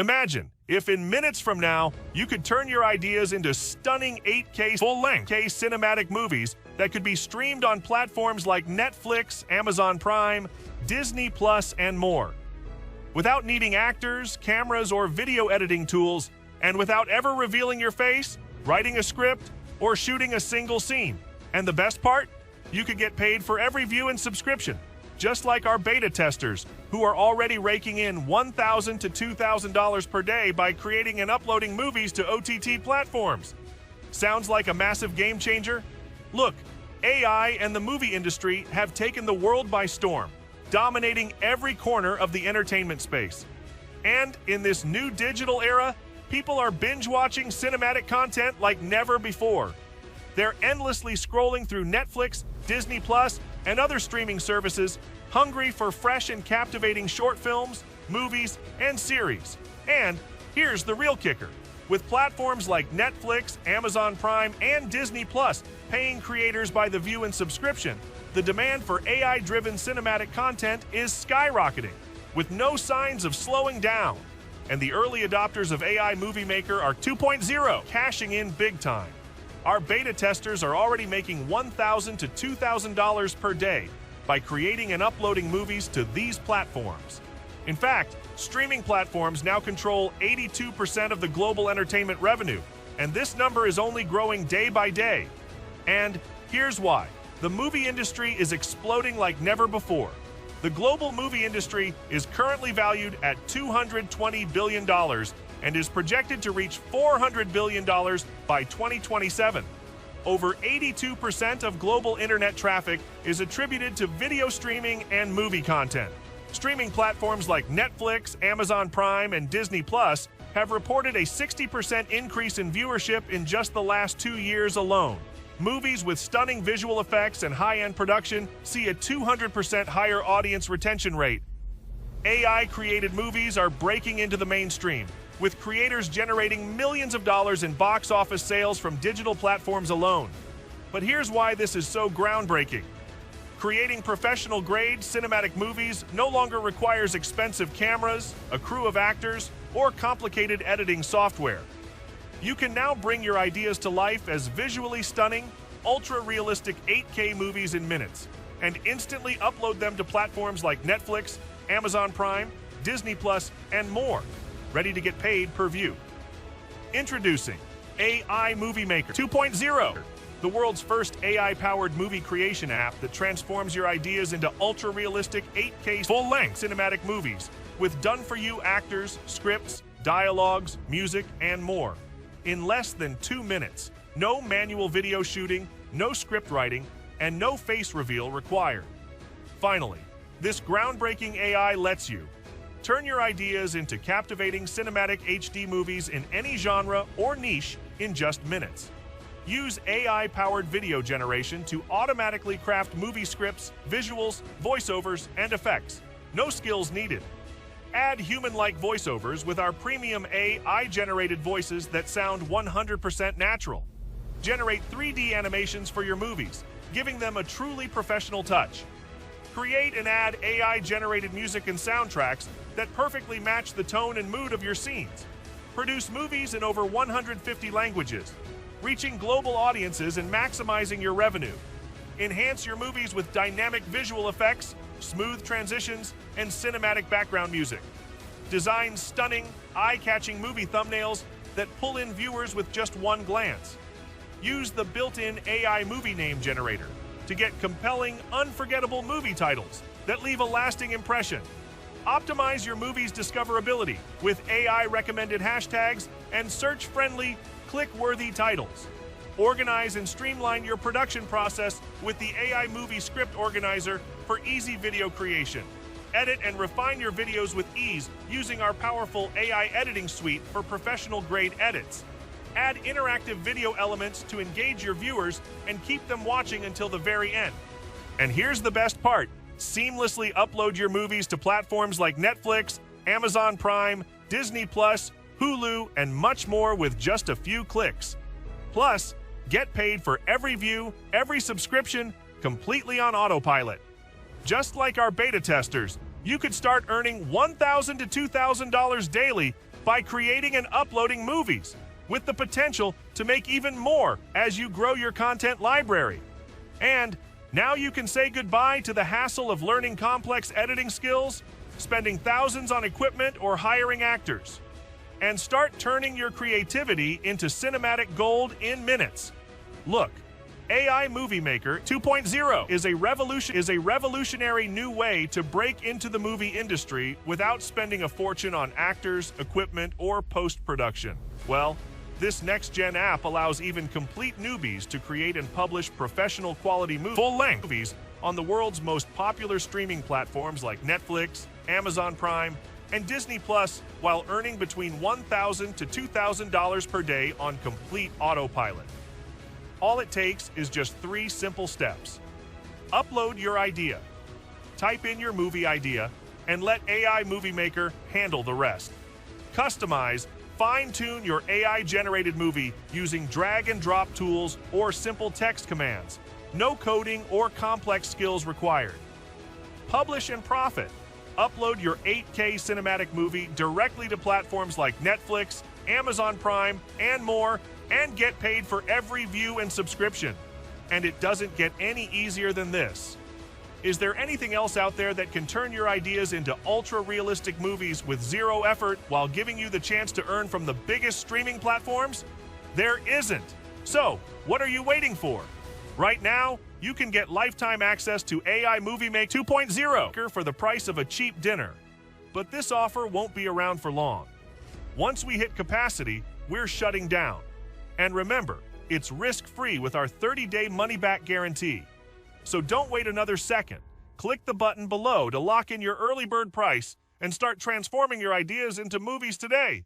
Imagine if in minutes from now, you could turn your ideas into stunning 8K full-length cinematic movies that could be streamed on platforms like Netflix, Amazon Prime, Disney Plus, and more. Without needing actors, cameras, or video editing tools, and without ever revealing your face, writing a script, or shooting a single scene. And the best part? You could get paid for every view and subscription, just like our beta testers, who are already raking in $1,000 to $2,000 per day by creating and uploading movies to OTT platforms. Sounds like a massive game changer? Look, AI and the movie industry have taken the world by storm, dominating every corner of the entertainment space. And in this new digital era, people are binge-watching cinematic content like never before. They're endlessly scrolling through Netflix, Disney Plus, and other streaming services, hungry for fresh and captivating short films, movies, and series. And here's the real kicker. With platforms like Netflix, Amazon Prime, and Disney Plus paying creators by the view and subscription, the demand for AI-driven cinematic content is skyrocketing, with no signs of slowing down. And the early adopters of AI MovieMaker 2.0 cashing in big time. Our beta testers are already making $1,000 to $2,000 per day by creating and uploading movies to these platforms. In fact, streaming platforms now control 82% of the global entertainment revenue, and this number is only growing day by day. And here's why. The movie industry is exploding like never before. The global movie industry is currently valued at $220 billion and is projected to reach $400 billion by 2027. Over 82% of global internet traffic is attributed to video streaming and movie content. Streaming platforms like Netflix, Amazon Prime, and Disney Plus have reported a 60% increase in viewership in just the last 2 years alone. Movies with stunning visual effects and high-end production see a 200% higher audience retention rate. AI-created movies are breaking into the mainstream, with creators generating millions of dollars in box office sales from digital platforms alone. But here's why this is so groundbreaking. Creating professional-grade cinematic movies no longer requires expensive cameras, a crew of actors, or complicated editing software. You can now bring your ideas to life as visually stunning, ultra-realistic 8K movies in minutes, and instantly upload them to platforms like Netflix, Amazon Prime, Disney Plus, and more, ready to get paid per view. Introducing AI MovieMaker 2.0, the world's first AI-powered movie creation app that transforms your ideas into ultra-realistic 8K full-length cinematic movies with done-for-you actors, scripts, dialogues, music, and more. In less than 2 minutes, no manual video shooting, no script writing, and no face reveal required. Finally, this groundbreaking AI lets you turn your ideas into captivating cinematic HD movies in any genre or niche in just minutes. Use AI-powered video generation to automatically craft movie scripts, visuals, voiceovers, and effects. No skills needed. Add human-like voiceovers with our premium AI-generated voices that sound 100% natural. Generate 3D animations for your movies, giving them a truly professional touch. Create and add AI-generated music and soundtracks that perfectly match the tone and mood of your scenes. Produce movies in over 150 languages, reaching global audiences and maximizing your revenue. Enhance your movies with dynamic visual effects, smooth transitions, and cinematic background music. Design stunning, eye-catching movie thumbnails that pull in viewers with just one glance. Use the built-in AI movie name generator to get compelling, unforgettable movie titles that leave a lasting impression. Optimize your movie's discoverability with AI-recommended hashtags and search-friendly, click-worthy titles. Organize and streamline your production process with the AI Movie Script Organizer for easy video creation. Edit and refine your videos with ease using our powerful AI editing suite for professional-grade edits. Add interactive video elements to engage your viewers and keep them watching until the very end. And here's the best part. Seamlessly upload your movies to platforms like Netflix, Amazon Prime, Disney Plus, Hulu, and much more with just a few clicks. Plus, get paid for every view, every subscription, completely on autopilot. Just like our beta testers, you could start earning $1,000 to $2,000 daily by creating and uploading movies, with the potential to make even more as you grow your content library. And now you can say goodbye to the hassle of learning complex editing skills, spending thousands on equipment, or hiring actors, and start turning your creativity into cinematic gold in minutes. Look, AI MovieMaker 2.0 is a revolutionary new way to break into the movie industry without spending a fortune on actors, equipment, or post-production. Well, this next-gen app allows even complete newbies to create and publish professional quality full-length movies on the world's most popular streaming platforms like Netflix, Amazon Prime, and Disney Plus, while earning between $1,000 to $2,000 per day on complete autopilot. All it takes is just 3 simple steps. Upload your idea, type in your movie idea, and let AI MovieMaker handle the rest. Customize, fine-tune your AI-generated movie using drag-and-drop tools or simple text commands. No coding or complex skills required. Publish and profit. Upload your 8K cinematic movie directly to platforms like Netflix, Amazon Prime, and more, and get paid for every view and subscription. And it doesn't get any easier than this. Is there anything else out there that can turn your ideas into ultra-realistic movies with zero effort while giving you the chance to earn from the biggest streaming platforms? There isn't. So, what are you waiting for? Right now, you can get lifetime access to AI MovieMaker 2.0 for the price of a cheap dinner. But this offer won't be around for long. Once we hit capacity, we're shutting down. And remember, it's risk-free with our 30-day money-back guarantee. So don't wait another second. Click the button below to lock in your early bird price and start transforming your ideas into movies today.